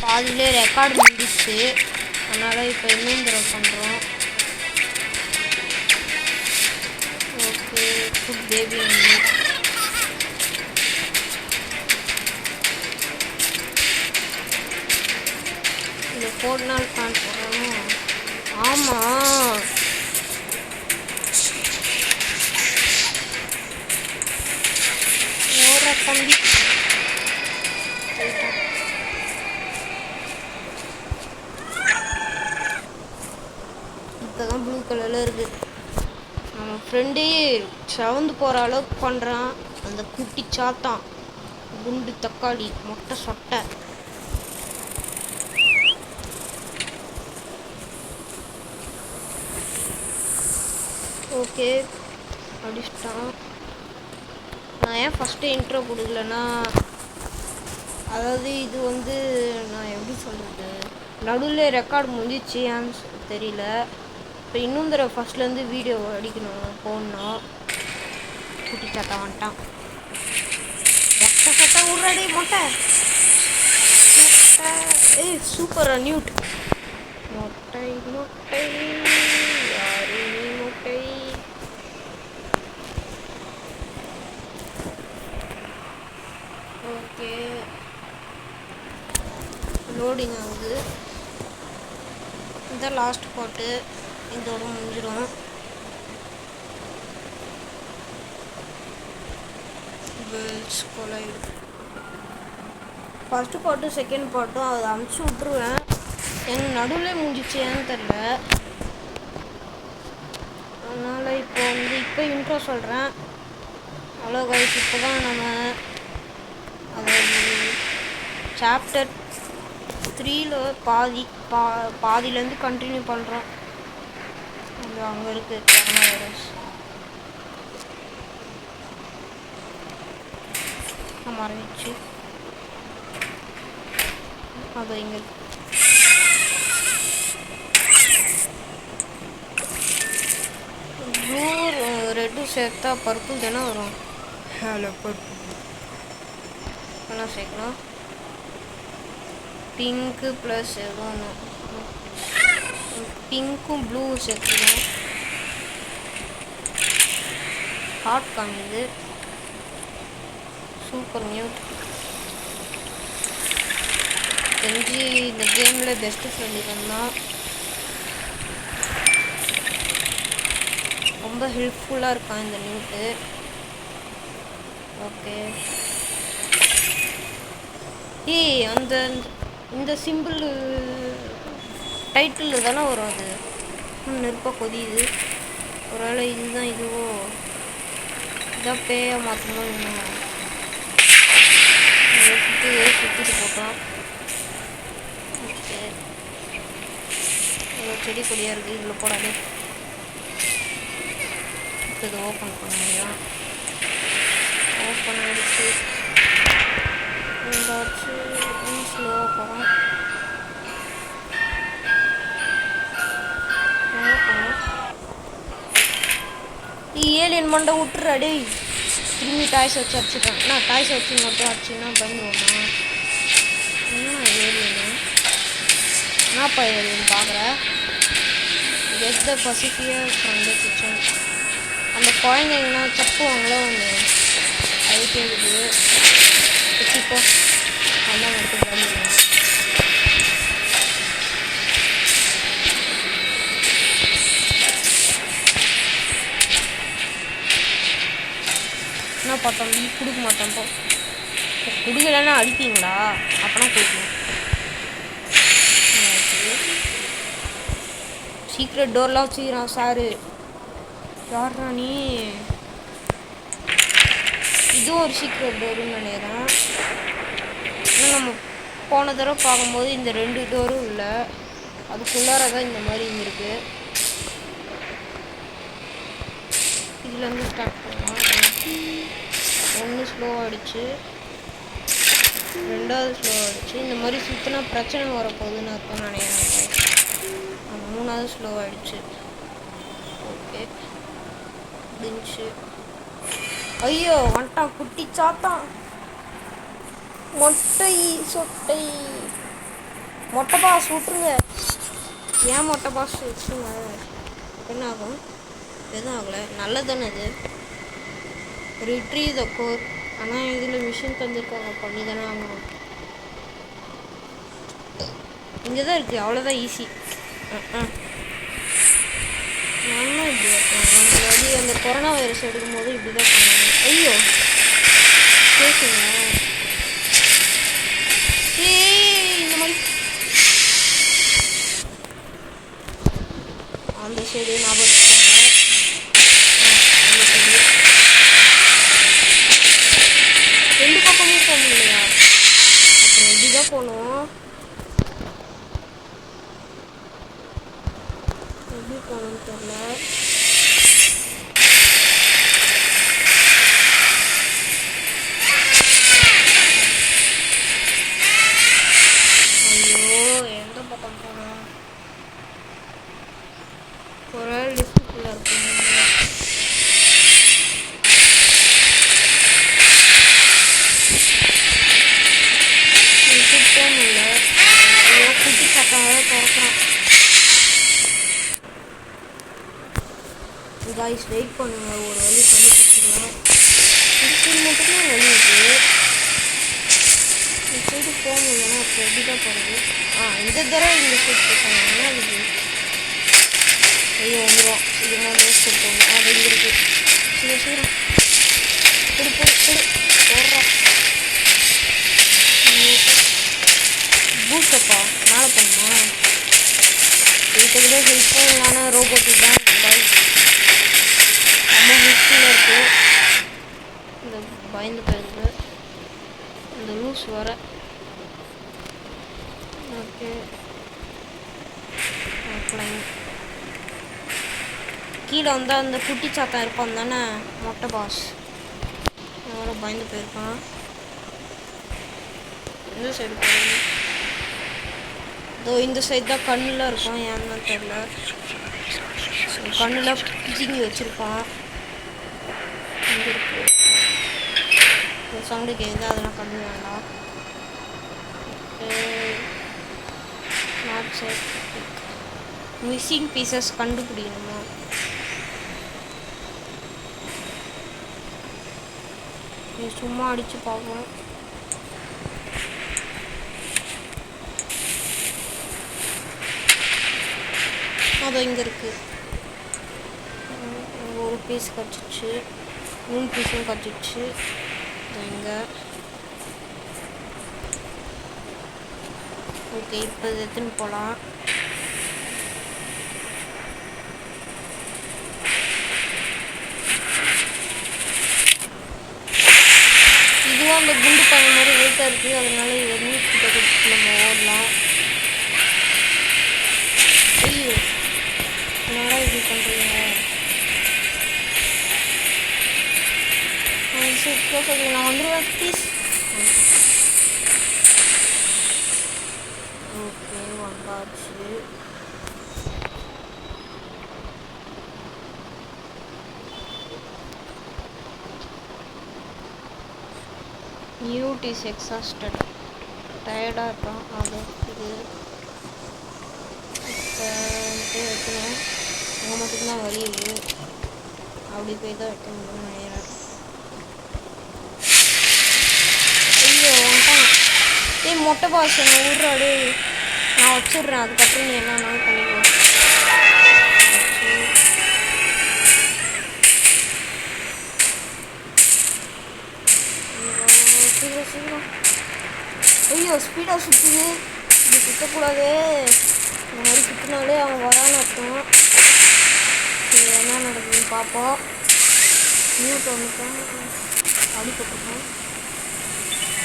பாதியிலே ரெக்கார்டு முடிஞ்சிச்சு. அதனால் இப்போ இன்னும் தடவை பண்ணுறோம். Okay, good baby. இது 4 நாள் பிளான் போடணும். ஆமாம், ஓர தம்பி. இப்போதான் ப்ளூ கலரில் இருக்குது. நம்ம ஃப்ரெண்டே சவந்து போகிற அளவுக்கு பண்ணுறான் அந்த குட்டி சாத்தான். குண்டு தக்காளி மொட்டை சொட்டை. ஓகே, அடிச்சிட்டான். நான் ஏன் ஃபஸ்ட்டு இன்ட்ரோ கொடுக்கலன்னா, அதாவது இது வந்து நான் எப்படி சொல்கிறது, நடுவில் ரெக்கார்டு முடிஞ்சிச்சு, ஏன்னு தெரியல. இப்போ இன்னும் தடவை ஃபஸ்ட்லேருந்து வீடியோ அடிக்கணும், போடணும். குட்டி சாத்தா வந்துட்டான். மொட்டை சட்டை விட்றாடி மொட்டை. ஏய் சூப்பரா நியூட். மொட்டை மொட்டை யாரு நீ மொட்டை. ஓகே, லோடிங் ஆகுது. இந்த லாஸ்ட் பாட்டு இதோட முடிஞ்சிடும். ஃபஸ்ட்டு பாட்டும் செகண்ட் பாட்டும் அதை அமுச்சு விட்ருவேன். எனக்கு நடுவில் முடிஞ்சிச்சு, ஏன்னு தெரில. அதனால் இப்போ இன்ட்ரோ சொல்கிறேன். ஹலோ கைஸ், இப்போ தான் நம்ம அதாவது சாப்டர் 3ல் பாதியிலேருந்து கண்டினியூ பண்ணுறோம். அது அங்கே இருக்குது கொரோனா வைரஸ். மறைஞ்சிச்சு. அது இங்கே ப்ளூ ரெட்டும் சேர்த்தா பர்பிள் தானே வரும். ஹலோ பர்பிள் என்ன சேர்க்கணும்? பிங்க்கு ப்ளஸ் எதுவும் ஒன்று, பிங்க்கும் ப்ளூவும் சேர்த்துக்கணும். ஹாட் காமிது. Super newt. தெரிஞ்சு இந்த கேமில் பெஸ்ட்டு ஃப்ரெண்ட் இருந்தால் ரொம்ப ஹெல்ப்ஃபுல்லாக இருக்கான் இந்த நியூட்டு. ஓகே, ஏய் இந்த சிம்பிள் டைட்டில் தானே வரும். அது நெருப்பாக கொதியுது. ஒருவேளை இதுதான் இதுவோ. இதான் பேய மாற்றணும். இன்னும் சுற்றிட்டு போட்டோம். ஓகே, செடி கொடியாக இருக்குது. இதில் போடாது. இப்போ இதை ஓப்பன் பண்ண முடியும். ஓப்பன் ஆகிடுச்சு. ஏதாச்சும் ஸ்லோவாக போகிறோம். ஏலியன் மண்டை விட்டுறாடி. திரும்பி டாய்ஸ் வச்சு அடிச்சுட்டேன். நான் டாய்ஸ் வச்சு மட்டும் அடிச்சுன்னா பயந்துருவோம்மா. என்ன ஏலியனு? என்னப்பா ஏலியன் பார்க்குறேன். Get the pacifier from the kitchen. அந்த குழந்தைங்கலாம் சப்புவாங்களோ ஒன்று, அது கேட்குது. வச்சுப்போ, அதான் மட்டும் பண்ணிடுவோம். என்ன பார்த்தோம், கொடுக்க மாட்டோம். கொடுக்கலன்னா அடிப்பீங்களா? அப்போனா கொடுக்கணும். சீக்ரெட் டோர்லாம் வச்சுக்கிறான் சாரு. யார்ரா நீ? இதுவும் ஒரு சீக்ரெட் டோருன்னு நினைக்கிறேன். ஆனால் நம்ம போன தடவை பார்க்கும்போது இந்த 2 டோரும் இல்லை. அதுக்குள்ளார தான் இந்த மாதிரி இருக்குது. இதுலேருந்து ஸ்டார்ட் பண்ணலாம். 1 ஸ்லோ ஆகிடுச்சு, 2வது ஸ்லோ ஆகிடுச்சு. இந்த மாதிரி சுற்றினா பிரச்சனை வரப்போகுதுன்னு அர்த்தம் நினைக்கிறேன். 3வது ஸ்லோ ஆகிடுச்சு. ஓகே, முடிஞ்சு. ஐயோ வந்துட்டான் குட்டி சாத்தான். மொட்டை சொட்டை. மொட்டை பாஸ் விட்டுருங்க. ஏன் மொட்டை பாஸ் விட்டுருங்க. என்ன ஆகும்? எதுவும் ஆகலை. நல்லதானே இது. Retrieve the core. ஆனால் இதில் மிஷின் தந்திருக்காங்க, பண்ணி தானே ஆகணும். இங்கே தான் இருக்குது, அவ்வளோதான் ஈஸி. நானும் இப்படி வைப்பேன். அந்த கொரோனா வைரஸ் எடுக்கும்போது இப்படி தான் பண்ணுவேன். ஐயோ பேசுங்க. இந்த மாதிரி அந்த சைடு ஞாபகம் வச்சுக்கோங்க. அந்த சைடு ரெண்டு பக்கமும் போக முடியலையா? அப்புறம் இப்படிதான் போகணும். எப்படி போகணும்னு தெரியல. ஐயோ எந்த பக்கம் போனோம்? ஒரு லிஃப்ட்டுக்குள்ள இருக்கும். போக முடியல. ஐயோ குட்டி சட்டம் திறக்கிறான். காய்ஸ் வெயிட் பண்ணுங்க, ஒரு வழி கண்டுபிடிச்சிக்கலாம். இந்த சைடு மட்டும்தான் வழி இருக்குது. இந்த சைடு போக முடியலன்னா அப்புறம் எப்படி தான் போகிறது? இந்த தடவை இந்த சைடு போட்டாங்க. என்ன இது? ஐயோ வந்துடும். இது மாதிரி வேஸ்ட் போகணும். அது இங்கே இருக்குது. சீக்கிரம் சீக்கிரம் கொடு போடுறோம். பூஸ்டப்பா மேலே போகணுமா? இதுக்கு கூட ஹெல்ப்ஃபுல் இல்லான ரோபோட்டிக் தான் ரொம்ப ஹெல்ப்ஃபுல்லாக இருக்குது. இந்த பயந்து போயிருக்கு இந்த லூஸ் வர. ஓகே கீழே வந்தால் அந்த குட்டி சாத்தா இருப்பான் தானே மொட்டை பாஸ். எவ்வளோ பயந்து போயிருக்கான். இந்த சைடு போகணும். இதோ இந்த சைடு தான் கண்ணில் இருக்கும். ஏன்னு தெரியல. கண்ணில் பிடிங்கி வச்சுருப்பான். இங்கே இருக்கு சவுண்டு கேட்குது. அதெல்லாம் கண்ணு வேண்டாம். நாட் சைட் மிஸ்ஸிங் பீசஸ் கண்டுபிடிக்கணுமா? சும்மா அடித்து பார்ப்போம். அது இங்கே இருக்குது. ஒரு பீஸ் கட்டிச்சு, 3 பீஸும் கட்டிச்சு. இங்கே ஓகே இப்போ இது எடுத்துன்னு போகலாம். இதுவும் அந்த குண்டு பையன் மாதிரி வெயிட்டாக இருக்குது. அதனால இதை நியூஸ் கிட்ட கொடுத்து நம்ம ஓடலாம். ஐயோ என்னடா இப்படி பண்ணுறீங்க? நான் வந்துடுவேன் ப்ளீஸ். ஓகே வந்தாச்சு. Newt is exhausted. டயர்டாக இருக்கான். அது இது வைக்கணும். அங்கே மட்டும்தான் வழி இருக்குது. அப்படி போய் தான் வைக்க முடியும்னு நினைக்கிறேன். ஐயோ வந்துட்டான். மொட்டை பாஸ் என்ன ஊர்றாடு. நான் வச்சிடுறேன். அதுக்கப்புறம் நீ என்னன்னாலும் பண்ணிக்கோ. சீக்கிரம் சீக்கிரம். ஐயோ ஸ்பீடாக சுற்றுது. இப்படி சுற்றக்கூடாது. இந்த மாதிரி சுற்றினாலே அவன் வரான்னு அர்த்தம். சரி என்ன நடக்குதுன்னு பார்ப்போம். நியூட் வந்துட்டோம். அடிப்பட்டுருக்கோம்.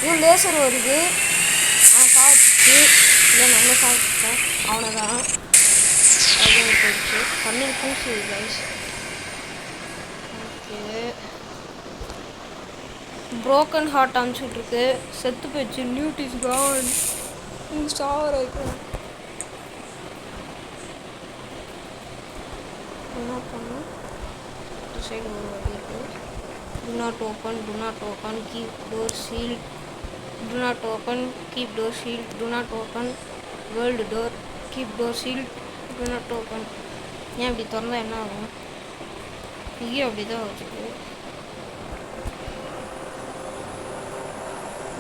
இன்னும் லேசர் வருது. அவன் சாப்பிட்டுச்சு. இல்லை நம்ம சாப்பிட்டேன். அவனை தான் அது போயிடுச்சு. கண்ணில் பூசி கைஸ். ஓகே ப்ரோக்கன் ஹார்ட் அனுப்பிச்சுட்ருக்கு. செத்து போயிடுச்சு. Newt is gone. சாவர வைக்கிறேன். என்ன பண்ணணும்? சைடு ஒரு வழி இருக்குது. Do not open, do not open, keep door sealed. Do not open, keep door sealed. Do not open, world door keep door sealed not open. ஏன் இப்படி திறந்தா என்ன ஆகும்? இங்கேயும் அப்படி தான் வச்சுது.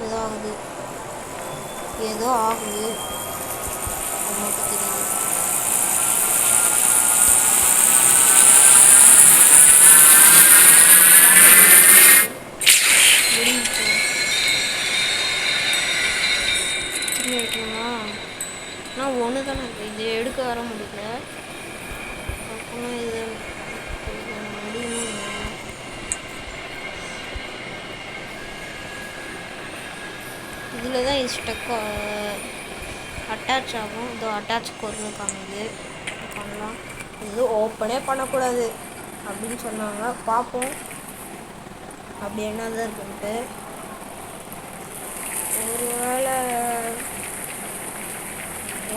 இதாகுது, ஏதோ ஆகுது, அது மட்டும் தெரியுது. முடிஞ்சு திரும்பி வைக்கணுமா? நான் ஒன்று தானே இருக்குது, இது எடுக்க வர முடியல. அப்புறம் இது முடியணும். இதில் தான் இது ஸ்டக் அட்டாச் ஆகும். இதோ அட்டாச் பொருள் காணுது. பண்ணலாம். இது ஓப்பனே பண்ணக்கூடாது அப்படின்னு சொன்னாங்க. பார்ப்போம் அப்படி என்னதான் இருக்குன்ட்டு. ஒரு வேளை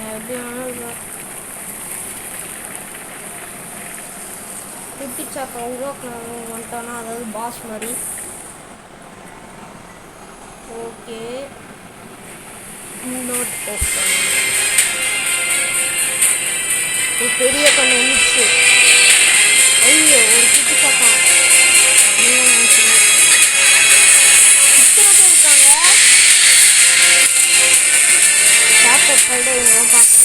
எப்படி வேணாலும் குட்டி சாக்கா உருவாக்கணும் வந்துட்டோன்னா, அதாவது பாஸ் மாதிரி. Okay, note open. ஒரு பெரிய கண்ணு வந்துச்சு. ஐயோ, ஒரு குட்டி சாக்கா. இத்தனை பேர் இருக்காங்க. சாப்டர் ஃபைல்ட இவங்க பார்க்க.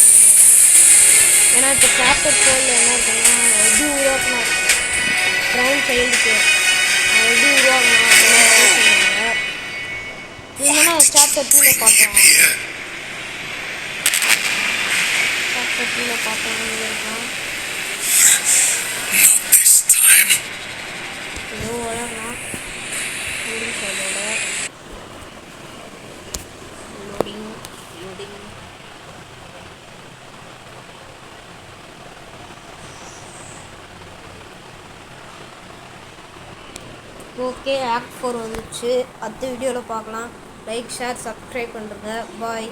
ஏன்னா இப்போ சாப்டர் ஃபைல்ல என்ன இருக்குன்னா, எப்படி உருவாக்கினார் ப்ரைம் சைல்டுக்கு எப்படி உருவாக்கணும் அப்படின்னு சொன்னாங்க. இல்லைன்னா சாப்டர் 2ல பார்க்கலாம். சாப்டர் 2ல பார்க்கலாம். இருக்கான் ஏதோ வளரலாம். அதோட லோடிங் லோடிங். ஓகே, ஆக்ட் 4 வந்துச்சு. அடுத்த வீடியோவில் பார்க்கலாம். லைக், ஷேர், சப்ஸ்கிரைப் பண்ணுறேங்க. பாய்.